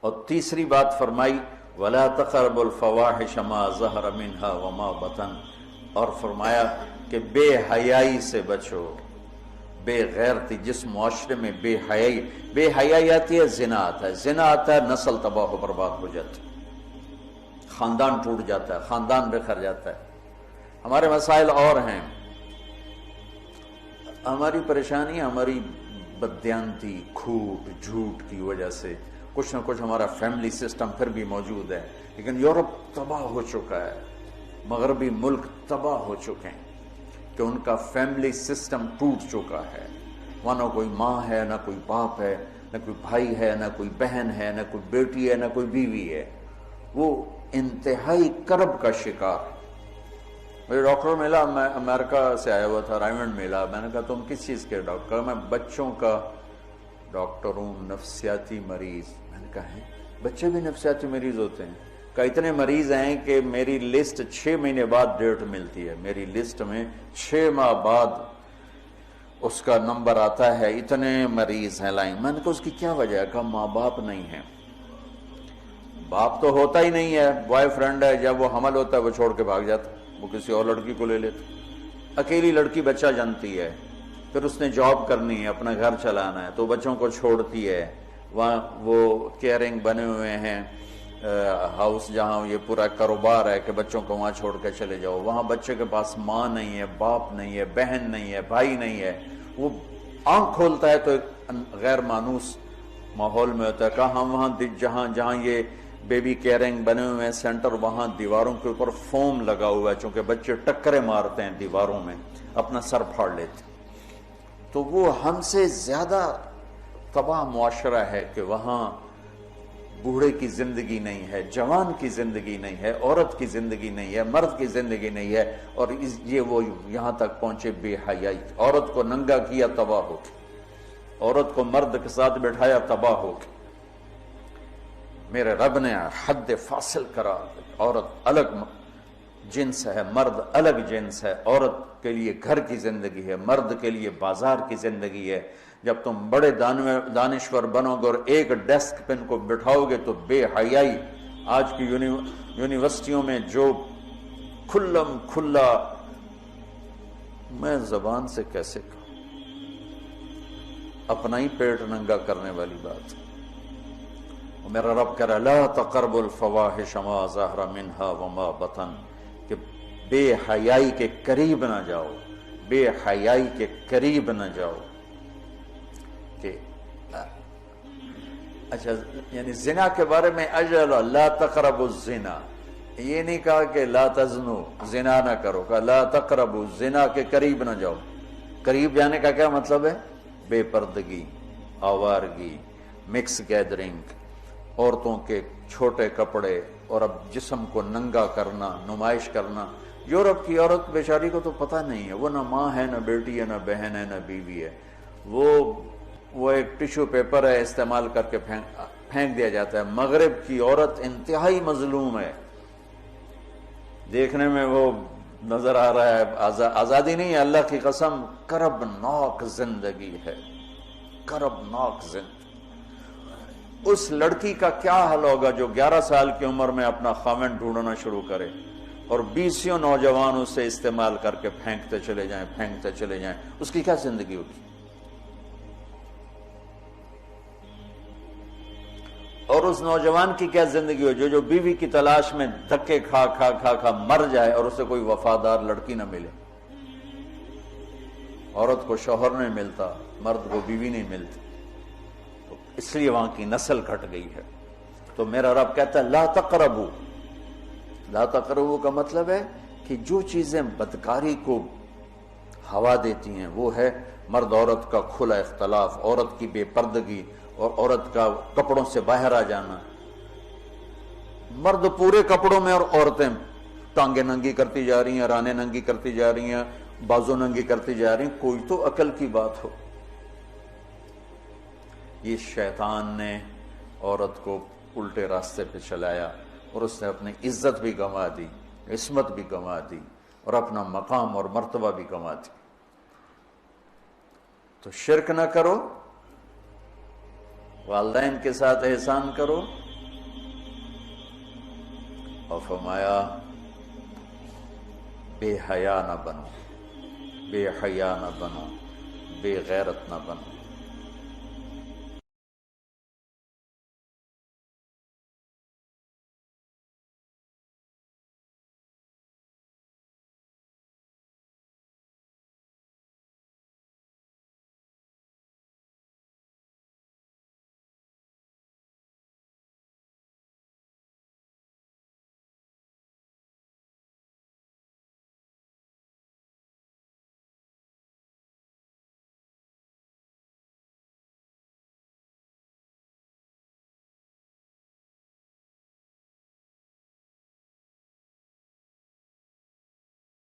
اور تیسری بات فرمائی وَلَا تَقْرَبُوا الْفَوَاحِشَ مَا ظَهَرَ مِنْهَا وَمَا بَطَنَ، اور فرمایا کہ بے حیائی سے بچو، بے غیرتی، جس معاشرے میں بے حیائی آتی ہے زنا آتا ہے، زنا آتا ہے نسل تباہ و برباد ہو جاتی ہے، خاندان ٹوٹ جاتا ہے، خاندان بکھر جاتا ہے۔ ہمارے مسائل اور ہیں، ہماری پریشانی ہماری بددیانتی، کھوٹ، جھوٹ کی وجہ سے کچھ نہ کچھ ہمارا فیملی سسٹم پھر بھی موجود ہے، لیکن یورپ تباہ ہو چکا ہے، مغربی ملک تباہ ہو چکے ہیں کہ ان کا فیملی سسٹم ٹوٹ چکا ہے، وہاں نہ کوئی ماں ہے، نہ کوئی باپ ہے، نہ کوئی بھائی ہے، نہ کوئی بہن ہے، نہ کوئی بیٹی ہے، نہ کوئی بیوی ہے، وہ انتہائی کرب کا شکار ہے۔ مجھے ڈاکٹر ملا، میں امریکہ سے آیا ہوا تھا، رائمنڈ ملا، میں نے کہا تم کس چیز کے ڈاکٹر؟ میں بچوں کا ڈاکٹر ہوں، نفسیاتی مریض۔ میں نے کہا ہے بچے بھی نفسیاتی مریض ہوتے ہیں؟ کہ اتنے مریض ہیں کہ میری لسٹ 6 مہینے بعد ڈیٹ ملتی ہے، میری لسٹ میں 6 ماہ بعد اس کا نمبر آتا ہے، اتنے مریض ہیں لائن۔ میں نے کہا اس کی کیا وجہ ہے؟ کہا ماں باپ نہیں ہیں، باپ تو ہوتا ہی نہیں ہے، بوائے فرینڈ ہے، جب وہ حمل ہوتا ہے وہ چھوڑ کے بھاگ جاتا ہے، وہ کسی اور لڑکی کو لے لیتا، اکیلی لڑکی بچہ جانتی ہے، پھر اس نے جاب کرنی ہے، اپنا گھر چلانا ہے، تو بچوں کو چھوڑتی ہے، وہاں وہ کیئرنگ بنے ہوئے ہیں ہاؤس، جہاں یہ پورا کاروبار ہے کہ بچوں کو وہاں چھوڑ کے چلے جاؤ، وہاں بچے کے پاس ماں نہیں ہے، باپ نہیں ہے، بہن نہیں ہے، بھائی نہیں ہے، وہ آنکھ کھولتا ہے تو ایک غیر مانوس ماحول میں ہوتا ہے۔ کہ ہم وہاں جہاں یہ بیبی کیئرنگ بنے ہوئے ہیں سینٹر، وہاں دیواروں کے اوپر فوم لگا ہوا ہے، چونکہ بچے ٹکرے مارتے ہیں دیواروں میں، اپنا سر پھاڑ لیتے ہیں، تو وہ ہم سے زیادہ تباہ معاشرہ ہے کہ وہاں بوڑھے کی زندگی نہیں ہے، جوان کی زندگی نہیں ہے، عورت کی زندگی نہیں ہے، مرد کی زندگی نہیں ہے، اور یہ وہ یہاں تک پہنچے بے حیائی، عورت کو ننگا کیا تباہ ہو کے، عورت کو مرد کے ساتھ بٹھایا تباہ ہو کے۔ میرے رب نے حد فاصل کرا، عورت الگ جنس ہے، مرد الگ جنس ہے، عورت کے لیے گھر کی زندگی ہے، مرد کے لیے بازار کی زندگی ہے۔ جب تم بڑے دانشور بنو گے اور ایک ڈیسک پہ ان کو بٹھاؤ گے تو بے حیائی، آج کی یونیورسٹیوں میں جو کھلا، میں زبان سے کیسے کہوں، اپنا ہی پیٹ ننگا کرنے والی بات۔ میرا رب کہہ رہا لا تقربوا الفواحش ما ظہر منہا وما بطن، کہ بے حیائی کے قریب نہ جاؤ، بے حیائی کے قریب نہ جاؤ۔ کہ اچھا، یعنی زنا کے بارے میں اجل لا تقربوا الزنا، یہ نہیں کہا کہ لا تزنو، زنا نہ کرو، کہا لا تقربوا، زنا کے قریب نہ جاؤ۔ قریب جانے کا کیا مطلب ہے؟ بے پردگی، آوارگی، مکس گیدرنگ، عورتوں کے چھوٹے کپڑے، اور اب جسم کو ننگا کرنا، نمائش کرنا۔ یورپ کی عورت بیچاری کو تو پتہ نہیں ہے، وہ نہ ماں ہے، نہ بیٹی ہے، نہ بہن ہے، نہ بیوی ہے، وہ ایک ٹیشو پیپر ہے، استعمال کر کے پھینک دیا جاتا ہے۔ مغرب کی عورت انتہائی مظلوم ہے، دیکھنے میں وہ نظر آ رہا ہے آزادی نہیں ہے، اللہ کی قسم کربناک زندگی ہے، کربناک زندگی۔ اس لڑکی کا کیا حال ہوگا جو 11 سال کی عمر میں اپنا خاوند ڈھونڈنا شروع کرے اور 20 نوجوان اسے استعمال کر کے پھینکتے چلے جائیں، اس کی کیا زندگی ہوگی؟ اور اس نوجوان کی کیا زندگی ہو جو بیوی کی تلاش میں دھکے کھا مر جائے اور اسے کوئی وفادار لڑکی نہ ملے۔ عورت کو شوہر نہیں ملتا، مرد کو بیوی نہیں ملتی، تو اس لیے وہاں کی نسل گھٹ گئی ہے۔ تو میرا رب کہتا ہے لا تقربو، لا تقربو کا مطلب ہے کہ جو چیزیں بدکاری کو ہوا دیتی ہیں وہ ہے مرد عورت کا کھلا اختلاف، عورت کی بے پردگی، اور عورت کا کپڑوں سے باہر آ جانا، مرد پورے کپڑوں میں اور عورتیں ٹانگیں ننگی کرتی جا رہی ہیں، رانیں ننگی کرتی جا رہی ہیں، بازو ننگی کرتی جا رہی ہیں۔ کوئی تو عقل کی بات ہو۔ یہ شیطان نے عورت کو الٹے راستے پہ چلایا اور اس نے اپنی عزت بھی گنوا دی، عصمت بھی گنوا دی، اور اپنا مقام اور مرتبہ بھی گنوا دی۔ تو شرک نہ کرو، والدین کے ساتھ احسان کرو، اور فرمایا بے حیا نہ بنو، بے حیا نہ بنو، بے غیرت نہ بنو،